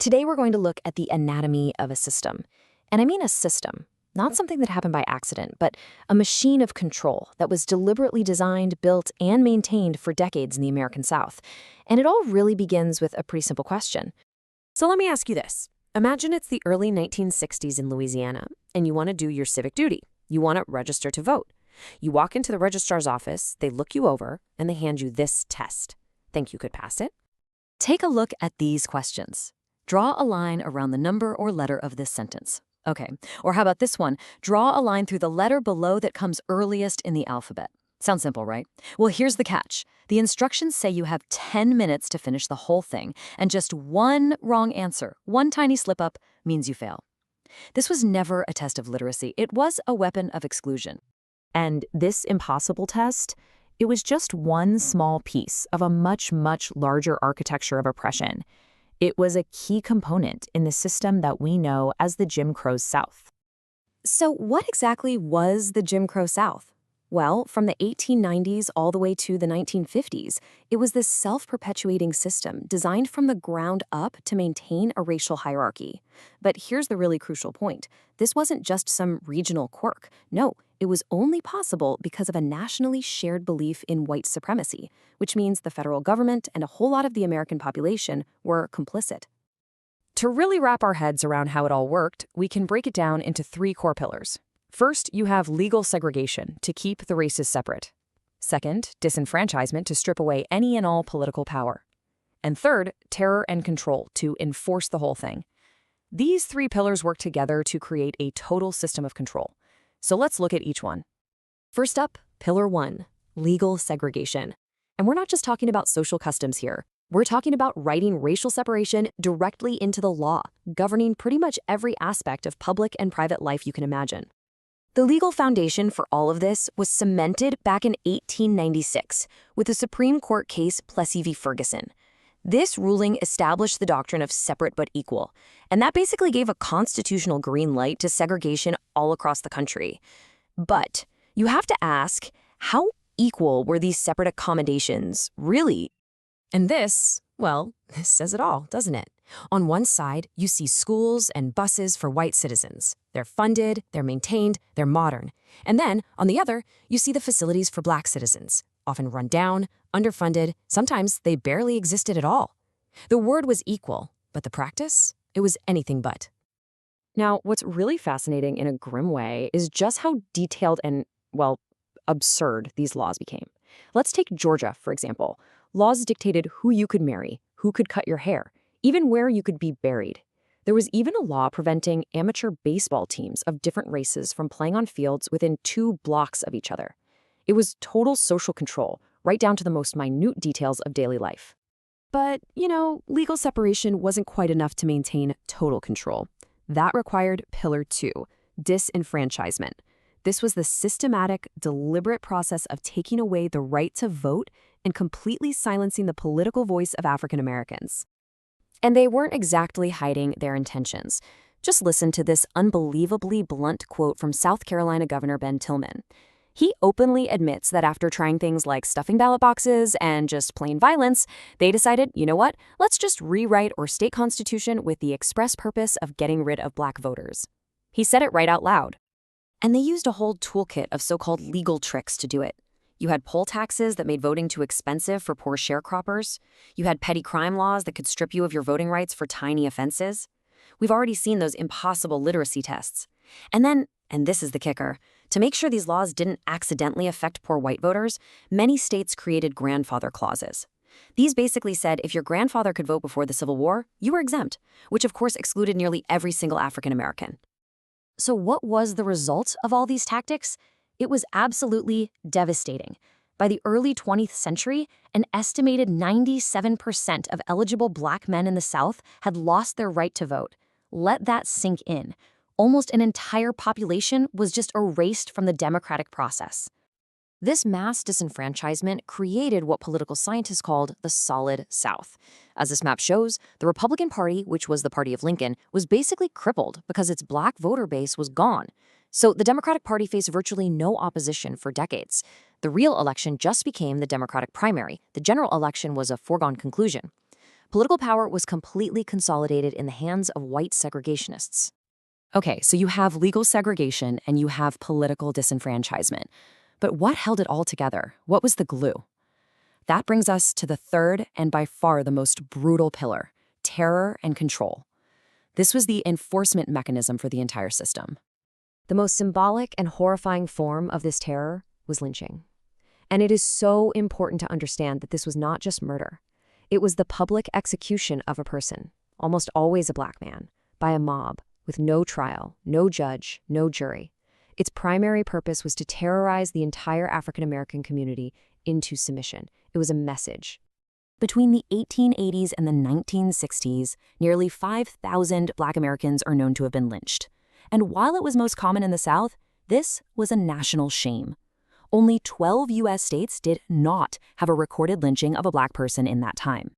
Today we're going to look at the anatomy of a system. And I mean a system, not something that happened by accident, but a machine of control that was deliberately designed, built, and maintained for decades in the American South. And it all really begins with a pretty simple question. So let me ask you this. Imagine it's the early 1960s in Louisiana, and you want to do your civic duty. You want to register to vote. You walk into the registrar's office, they look you over, and they hand you this test. Think you could pass it? Take a look at these questions. Draw a line around the number or letter of this sentence. Okay, or how about this one? Draw a line through the letter below that comes earliest in the alphabet. Sounds simple, right? Well, here's the catch. The instructions say you have 10 minutes to finish the whole thing, and just one wrong answer, one tiny slip-up, means you fail. This was never a test of literacy. It was a weapon of exclusion. And this impossible test, it was just one small piece of a much, much larger architecture of oppression. It was a key component in the system that we know as the Jim Crow South. So what exactly was the Jim Crow South? Well, from the 1890s all the way to the 1950s, it was this self-perpetuating system designed from the ground up to maintain a racial hierarchy. But here's the really crucial point. This wasn't just some regional quirk. No, it was only possible because of a nationally shared belief in white supremacy, which means the federal government and a whole lot of the American population were complicit. To really wrap our heads around how it all worked, we can break it down into three core pillars. First, you have legal segregation to keep the races separate. Second, disenfranchisement to strip away any and all political power. And third, terror and control to enforce the whole thing. These three pillars work together to create a total system of control. So let's look at each one. First up, Pillar 1, legal segregation. And we're not just talking about social customs here. We're talking about writing racial separation directly into the law, governing pretty much every aspect of public and private life you can imagine. The legal foundation for all of this was cemented back in 1896 with the Supreme Court case Plessy v. Ferguson. This ruling established the doctrine of separate but equal, and that basically gave a constitutional green light to segregation all across the country. But you have to ask, how equal were these separate accommodations, really? And this says it all, doesn't it? On one side, you see schools and buses for white citizens. They're funded, they're maintained, they're modern. And then, on the other, you see the facilities for black citizens, often run down, underfunded, sometimes they barely existed at all. The word was equal, but the practice? It was anything but. Now, what's really fascinating in a grim way is just how detailed and, absurd these laws became. Let's take Georgia, for example. Laws dictated who you could marry, who could cut your hair, even where you could be buried. There was even a law preventing amateur baseball teams of different races from playing on fields within 2 blocks of each other. It was total social control, right down to the most minute details of daily life. But, legal separation wasn't quite enough to maintain total control. That required Pillar 2, disenfranchisement. This was the systematic, deliberate process of taking away the right to vote and completely silencing the political voice of African Americans. And they weren't exactly hiding their intentions. Just listen to this unbelievably blunt quote from South Carolina Governor Ben Tillman. He openly admits that after trying things like stuffing ballot boxes and just plain violence, they decided, you know what, let's just rewrite our state constitution with the express purpose of getting rid of black voters. He said it right out loud. And they used a whole toolkit of so-called legal tricks to do it. You had poll taxes that made voting too expensive for poor sharecroppers. You had petty crime laws that could strip you of your voting rights for tiny offenses. We've already seen those impossible literacy tests. And then, and this is the kicker, to make sure these laws didn't accidentally affect poor white voters, many states created grandfather clauses. These basically said if your grandfather could vote before the Civil War, you were exempt, which of course excluded nearly every single African American. So what was the result of all these tactics? It was absolutely devastating. By the early 20th century, an estimated 97% of eligible black men in the South had lost their right to vote. Let that sink in. Almost an entire population was just erased from the democratic process. This mass disenfranchisement created what political scientists called the Solid South. As this map shows, the Republican Party, which was the party of Lincoln, was basically crippled because its black voter base was gone. So the Democratic Party faced virtually no opposition for decades. The real election just became the Democratic primary. The general election was a foregone conclusion. Political power was completely consolidated in the hands of white segregationists. Okay, so you have legal segregation and you have political disenfranchisement. But what held it all together? What was the glue? That brings us to the third and by far the most brutal pillar: terror and control. This was the enforcement mechanism for the entire system. The most symbolic and horrifying form of this terror was lynching. And it is so important to understand that this was not just murder. It was the public execution of a person, almost always a black man, by a mob, with no trial, no judge, no jury. Its primary purpose was to terrorize the entire African American community into submission. It was a message. Between the 1880s and the 1960s, nearly 5,000 black Americans are known to have been lynched. And while it was most common in the South, this was a national shame. Only 12 U.S. states did not have a recorded lynching of a black person in that time.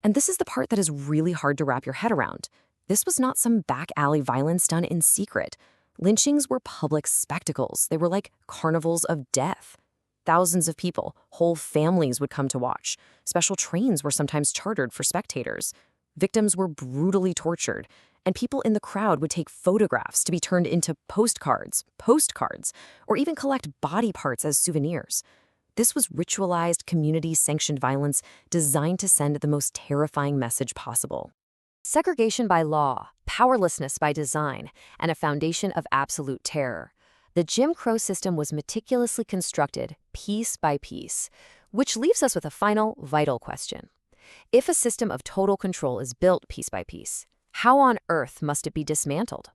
And this is the part that is really hard to wrap your head around. This was not some back alley violence done in secret. Lynchings were public spectacles. They were like carnivals of death. Thousands of people, whole families would come to watch. Special trains were sometimes chartered for spectators. Victims were brutally tortured, and people in the crowd would take photographs to be turned into postcards, or even collect body parts as souvenirs. This was ritualized, community-sanctioned violence designed to send the most terrifying message possible. Segregation by law, powerlessness by design, and a foundation of absolute terror. The Jim Crow system was meticulously constructed, piece by piece, which leaves us with a final, vital question. If a system of total control is built piece by piece, how on earth must it be dismantled?